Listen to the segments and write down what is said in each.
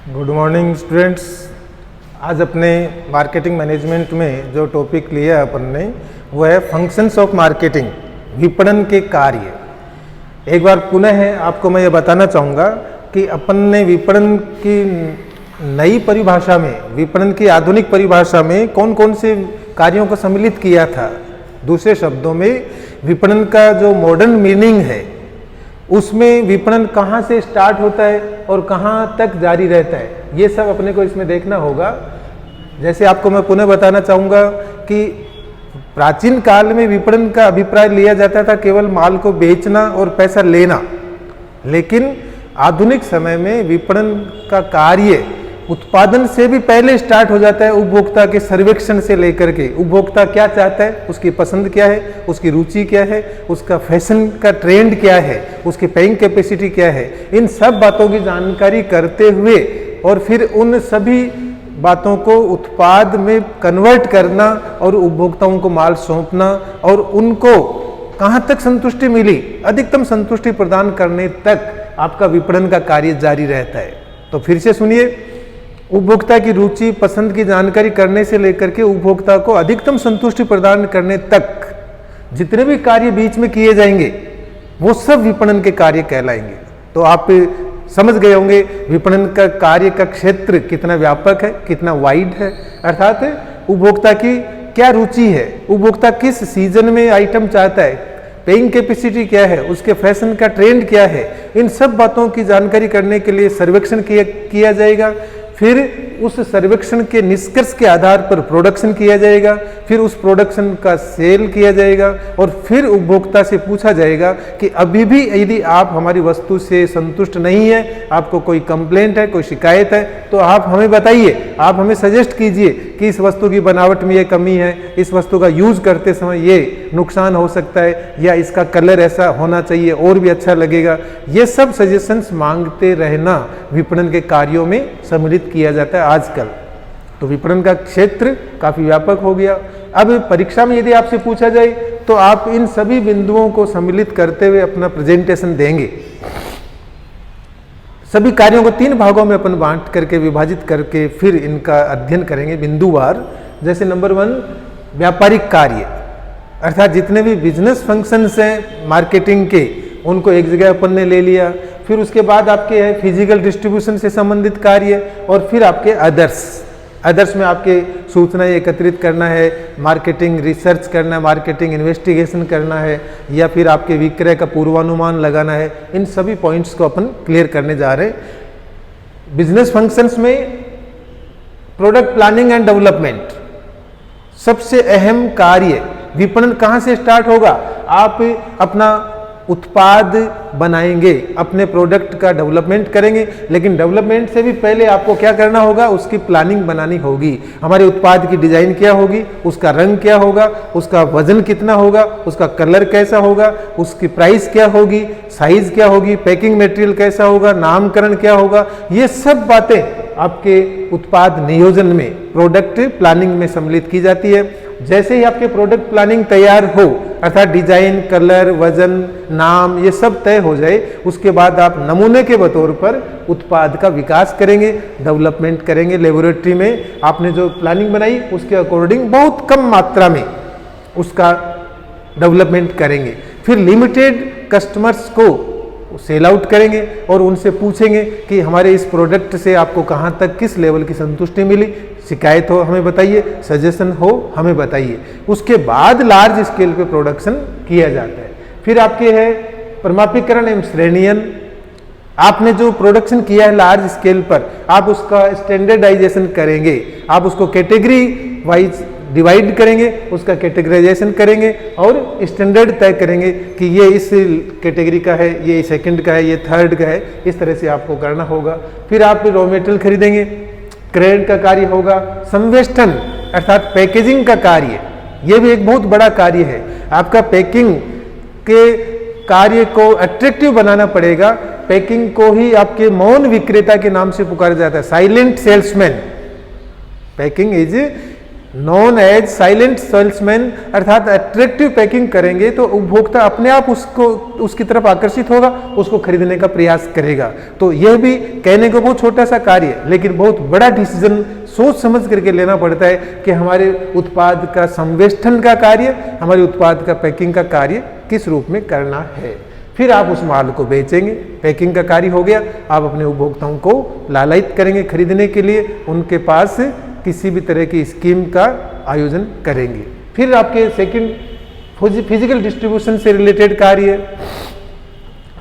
Good morning students. आज अपने marketing management में जो टॉपिक लिया अपन ने वो है फंक्शंस ऑफ मार्केटिंग, विपणन के कार्य। एक बार पुनः आपको मैं ये बताना चाहूँगा कि अपन ने विपणन की नई परिभाषा में, विपणन की आधुनिक परिभाषा में कौन कौन से कार्यों को सम्मिलित किया था। दूसरे शब्दों में विपणन का जो मॉडर्न मीनिंग है उसमें विपणन कहाँ से स्टार्ट होता है और कहाँ तक जारी रहता है, ये सब अपने को इसमें देखना होगा। जैसे आपको मैं पुनः बताना चाहूँगा कि प्राचीन काल में विपणन का अभिप्राय लिया जाता था केवल माल को बेचना और पैसा लेना, लेकिन आधुनिक समय में विपणन का कार्य उत्पादन से भी पहले स्टार्ट हो जाता है। उपभोक्ता के सर्वेक्षण से लेकर के उपभोक्ता क्या चाहता है, उसकी पसंद क्या है, उसकी रुचि क्या है, उसका फैशन का ट्रेंड क्या है, उसकी पेइंग कैपेसिटी क्या है, इन सब बातों की जानकारी करते हुए और फिर उन सभी बातों को उत्पाद में कन्वर्ट करना और उपभोक्ताओं को माल सौंपना और उनको कहाँ तक संतुष्टि मिली, अधिकतम संतुष्टि प्रदान करने तक आपका विपणन का कार्य जारी रहता है। तो फिर से सुनिए, उपभोक्ता की रुचि पसंद की जानकारी करने से लेकर के उपभोक्ता को अधिकतम संतुष्टि प्रदान करने तक जितने भी कार्य बीच में किए जाएंगे वो सब विपणन के कार्य कहलाएंगे। तो आप समझ गए होंगे विपणन का कार्य का क्षेत्र कितना व्यापक है, कितना वाइड है। अर्थात उपभोक्ता की क्या रुचि है, उपभोक्ता किस सीजन में आइटम चाहता है, पेइंग कैपेसिटी क्या है, उसके फैशन का ट्रेंड क्या है, इन सब बातों की जानकारी करने के लिए सर्वेक्षण किया जाएगा। फिर उस सर्वेक्षण के निष्कर्ष के आधार पर प्रोडक्शन किया जाएगा, फिर उस प्रोडक्शन का सेल किया जाएगा और फिर उपभोक्ता से पूछा जाएगा कि अभी भी यदि आप हमारी वस्तु से संतुष्ट नहीं है, आपको कोई कंप्लेंट है, कोई शिकायत है, तो आप हमें बताइए, आप हमें सजेस्ट कीजिए कि इस वस्तु की बनावट में ये कमी है, इस वस्तु का यूज करते समय ये नुकसान हो सकता है, या इसका कलर ऐसा होना चाहिए और भी अच्छा लगेगा। ये सब सजेशंस मांगते रहना विपणन के कार्यों में सम्मिलित किया जाता है आजकल। तो विपणन का क्षेत्र काफी व्यापक हो गया। अब परीक्षा में यदि आपसे पूछा जाए तो आप इन सभी बिंदुओं को सम्मिलित करते हुए अपना प्रेजेंटेशन देंगे। सभी कार्यों को 3 भागों में अपन बांट करके विभाजित करके फिर इनका अध्ययन करेंगे बिंदुवार। जैसे नंबर 1 व्यापारिक कार्य, अर्थात जितने भी बिजनेस फंक्शंस हैं मार्केटिंग के, उनको एक जगह अपन ने ले लिया। फिर उसके बाद आपके है फिजिकल डिस्ट्रीब्यूशन से संबंधित कार्य, और फिर आपके अदर्स में आपके सूचनाएं एकत्रित करना है, मार्केटिंग रिसर्च करना है, मार्केटिंग इन्वेस्टिगेशन करना है, या फिर आपके विक्रय का पूर्वानुमान लगाना है। इन सभी पॉइंट्स को अपन क्लियर करने जा रहे हैं। बिजनेस फंक्शंस में प्रोडक्ट प्लानिंग एंड डेवलपमेंट सबसे अहम कार्य। विपणन कहाँ से स्टार्ट होगा? आप अपना उत्पाद बनाएंगे, अपने प्रोडक्ट का डेवलपमेंट करेंगे, लेकिन डेवलपमेंट से भी पहले आपको क्या करना होगा, उसकी प्लानिंग बनानी होगी। हमारे उत्पाद की डिजाइन क्या होगी, उसका रंग क्या होगा, उसका वजन कितना होगा, उसका कलर कैसा होगा, उसकी प्राइस क्या होगी, साइज क्या होगी, पैकिंग मटेरियल कैसा होगा, नामकरण क्या होगा। ये सब बातें आपके उत्पाद नियोजन में, प्रोडक्ट प्लानिंग में सम्मिलित की जाती है। जैसे ही आपके प्रोडक्ट प्लानिंग तैयार हो, अर्थात डिजाइन, कलर, वजन, नाम ये सब तय हो जाए, उसके बाद आप नमूने के बतौर पर उत्पाद का विकास करेंगे, डेवलपमेंट करेंगे। लेबोरेटरी में आपने जो प्लानिंग बनाई उसके अकॉर्डिंग बहुत कम मात्रा में उसका डेवलपमेंट करेंगे। फिर लिमिटेड कस्टमर्स को सेल आउट करेंगे और उनसे पूछेंगे कि हमारे इस प्रोडक्ट से आपको कहाँ तक, किस लेवल की संतुष्टि मिली, शिकायत हो हमें बताइए, सजेशन हो हमें बताइए। उसके बाद लार्ज स्केल पे प्रोडक्शन किया जाता है। फिर आपके है प्रमापीकरण एवं श्रेणीयन। आपने जो प्रोडक्शन किया है लार्ज स्केल पर, आप उसका स्टैंडर्डाइजेशन करेंगे, आप उसको कैटेगरी वाइज डिवाइड करेंगे, उसका कैटेगराइजेशन करेंगे और स्टैंडर्ड तय करेंगे कि ये इस कैटेगरी का है, ये सेकंड का है, ये थर्ड का है। इस तरह से आपको करना होगा। फिर आप रॉ मेटेरियल खरीदेंगे, क्रेडिट का कार्य होगा। संवेष्टन अर्थात पैकेजिंग का कार्य, ये भी एक बहुत बड़ा कार्य है। आपका पैकिंग के कार्य को अट्रैक्टिव बनाना पड़ेगा। पैकिंग को ही आपके मौन विक्रेता के नाम से पुकारा जाता है, silent salesman. Packing is known as silent salesman, अर्थात अट्रैक्टिव पैकिंग करेंगे तो उपभोक्ता अपने आप उसकी तरफ आकर्षित होगा, उसको खरीदने का प्रयास करेगा। तो यह भी कहने को बहुत छोटा सा कार्य है, लेकिन बहुत बड़ा डिसीजन सोच समझ करके लेना पड़ता है कि हमारे उत्पाद का संवेष्टन का कार्य, हमारे उत्पाद का पैकिंग का कार्य किस रूप में करना है। फिर आप उस माल को बेचेंगे, पैकिंग का कार्य हो गया, आप अपने उपभोक्ताओं को लालायित करेंगे खरीदने के लिए, उनके पास किसी भी तरह की स्कीम का आयोजन करेंगे। फिर आपके सेकंड फिजिकल डिस्ट्रीब्यूशन से रिलेटेड कार्य,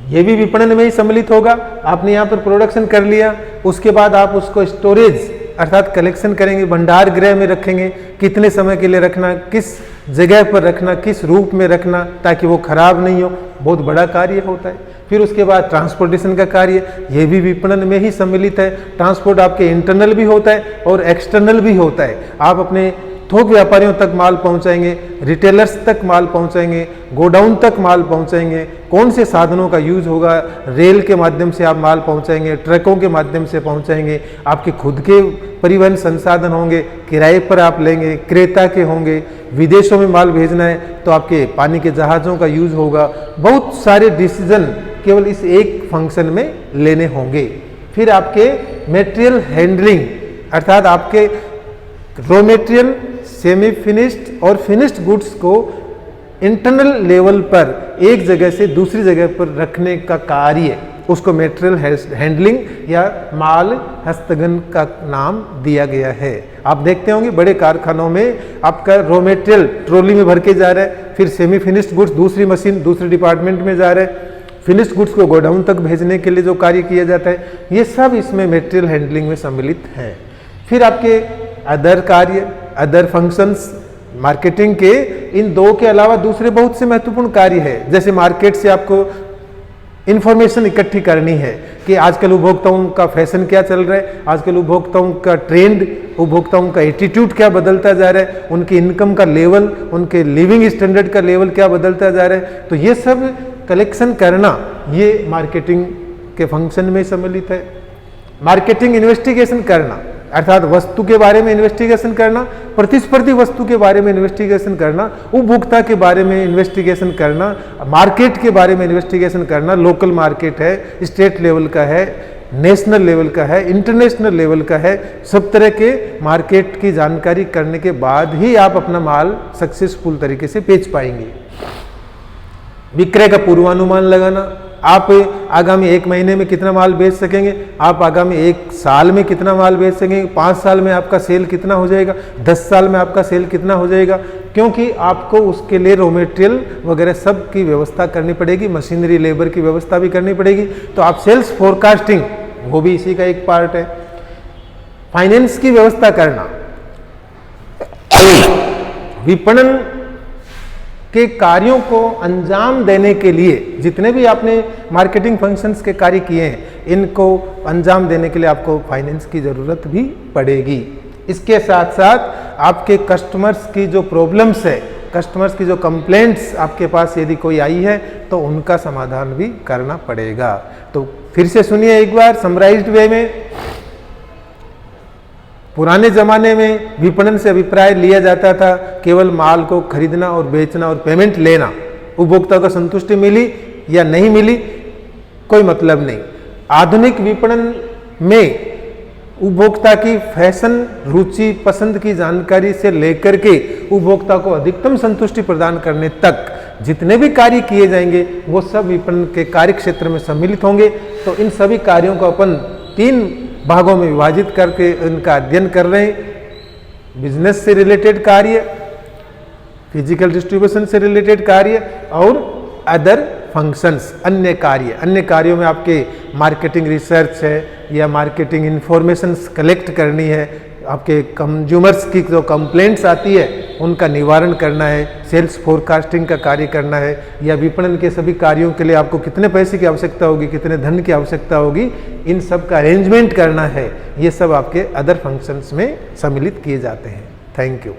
ये भी विपणन में ही सम्मिलित होगा। आपने यहाँ पर प्रोडक्शन कर लिया, उसके बाद आप उसको स्टोरेज अर्थात कलेक्शन करेंगे, भंडार गृह में रखेंगे, कितने समय के लिए रखना, किस जगह पर रखना, किस रूप में रखना ताकि वो खराब नहीं हो, बहुत बड़ा कार्य होता है। फिर उसके बाद ट्रांसपोर्टेशन का कार्य, ये भी विपणन में ही सम्मिलित है। ट्रांसपोर्ट आपके इंटरनल भी होता है और एक्सटर्नल भी होता है। आप अपने थोक व्यापारियों तक माल पहुंचाएंगे, रिटेलर्स तक माल पहुंचाएंगे, गोडाउन तक माल पहुंचाएंगे, कौन से साधनों का यूज होगा, रेल के माध्यम से आप माल पहुंचाएंगे, ट्रकों के माध्यम से पहुंचाएंगे, आपके खुद के परिवहन संसाधन होंगे, किराए पर आप लेंगे, क्रेता के होंगे, विदेशों में माल भेजना है तो आपके पानी के जहाज़ों का यूज होगा। बहुत सारे डिसीजन केवल इस एक फंक्शन में लेने होंगे। फिर आपके मटेरियल हैंडलिंग अर्थात आपके रॉ मटेरियल, सेमी फिनिश्ड और फिनिश्ड गुड्स को इंटरनल लेवल पर एक जगह से दूसरी जगह पर रखने का कार्य, उसको मटेरियल हैंडलिंग या माल हस्तगन का नाम दिया गया है। आप देखते होंगे बड़े कारखानों में आपका रॉ मटेरियल ट्रॉली में भर के जा रहा है, फिर सेमी फिनिश्ड गुड्स दूसरी मशीन दूसरे डिपार्टमेंट में जा रहा है, फिनिश्ड गुड्स को गोडाउन तक भेजने के लिए जो कार्य किया जाता है, ये सब इसमें मटेरियल हैंडलिंग में सम्मिलित है। फिर आपके अदर कार्य, अदर फंक्शंस मार्केटिंग के, इन दो के अलावा दूसरे बहुत से महत्वपूर्ण कार्य है। जैसे मार्केट से आपको इंफॉर्मेशन इकट्ठी करनी है कि आजकल उपभोक्ताओं का फैशन क्या चल रहा है, आजकल उपभोक्ताओं का ट्रेंड, उपभोक्ताओं का एटीट्यूड क्या बदलता जा रहा है, उनकी इनकम का लेवल, उनके लिविंग स्टैंडर्ड का लेवल क्या बदलता जा रहा है। तो ये सब कलेक्शन करना ये मार्केटिंग के फंक्शन में सम्मिलित है। मार्केटिंग इन्वेस्टिगेशन करना अर्थात वस्तु के बारे में इन्वेस्टिगेशन करना, प्रतिस्पर्धी वस्तु के बारे में इन्वेस्टिगेशन करना, उपभोक्ता के बारे में इन्वेस्टिगेशन करना, मार्केट के बारे में इन्वेस्टिगेशन करना। लोकल मार्केट है, स्टेट लेवल का है, नेशनल लेवल का है, इंटरनेशनल लेवल का है, सब तरह के मार्केट की जानकारी करने के बाद ही आप अपना माल सक्सेसफुल तरीके से बेच पाएंगे। विक्रय का पूर्वानुमान लगाना, आप आगामी 1 महीने में कितना माल बेच सकेंगे, आप आगामी 1 साल में कितना माल बेच सकेंगे, 5 साल में आपका सेल कितना हो जाएगा, 10 साल में आपका सेल कितना हो जाएगा, क्योंकि आपको उसके लिए रॉ मटेरियल वगैरह सब की व्यवस्था करनी पड़ेगी, मशीनरी लेबर की व्यवस्था भी करनी पड़ेगी। तो आप सेल्स फोरकास्टिंग वो भी इसी का एक पार्ट है। फाइनेंस की व्यवस्था करना, विपणन के कार्यों को अंजाम देने के लिए जितने भी आपने मार्केटिंग फंक्शंस के कार्य किए हैं, इनको अंजाम देने के लिए आपको फाइनेंस की ज़रूरत भी पड़ेगी। इसके साथ साथ आपके कस्टमर्स की जो प्रॉब्लम्स है, कस्टमर्स की जो कंप्लेंट्स आपके पास यदि कोई आई है तो उनका समाधान भी करना पड़ेगा। तो फिर से सुनिए एक बार समराइज्ड वे में। पुराने ज़माने में विपणन से अभिप्राय लिया जाता था केवल माल को खरीदना और बेचना और पेमेंट लेना, उपभोक्ता को संतुष्टि मिली या नहीं मिली कोई मतलब नहीं। आधुनिक विपणन में उपभोक्ता की फैशन, रुचि, पसंद की जानकारी से लेकर के उपभोक्ता को अधिकतम संतुष्टि प्रदान करने तक जितने भी कार्य किए जाएंगे वो सब विपणन के कार्य क्षेत्र में सम्मिलित होंगे। तो इन सभी कार्यों को अपन 3 भागों में विभाजित करके इनका अध्ययन कर रहे हैं। बिजनेस से रिलेटेड कार्य, फिजिकल डिस्ट्रीब्यूशन से रिलेटेड कार्य और अदर फंक्शंस, अन्य कार्य। अन्य कार्यों में आपके मार्केटिंग रिसर्च है या मार्केटिंग इंफॉर्मेशंस कलेक्ट करनी है, आपके कंज्यूमर्स की जो कंप्लेंट्स आती है उनका निवारण करना है, सेल्स फोरकास्टिंग का कार्य करना है, या विपणन के सभी कार्यों के लिए आपको कितने पैसे की आवश्यकता होगी, कितने धन की आवश्यकता होगी, इन सब का अरेंजमेंट करना है। ये सब आपके अदर फंक्शंस में सम्मिलित किए जाते हैं। Thank you.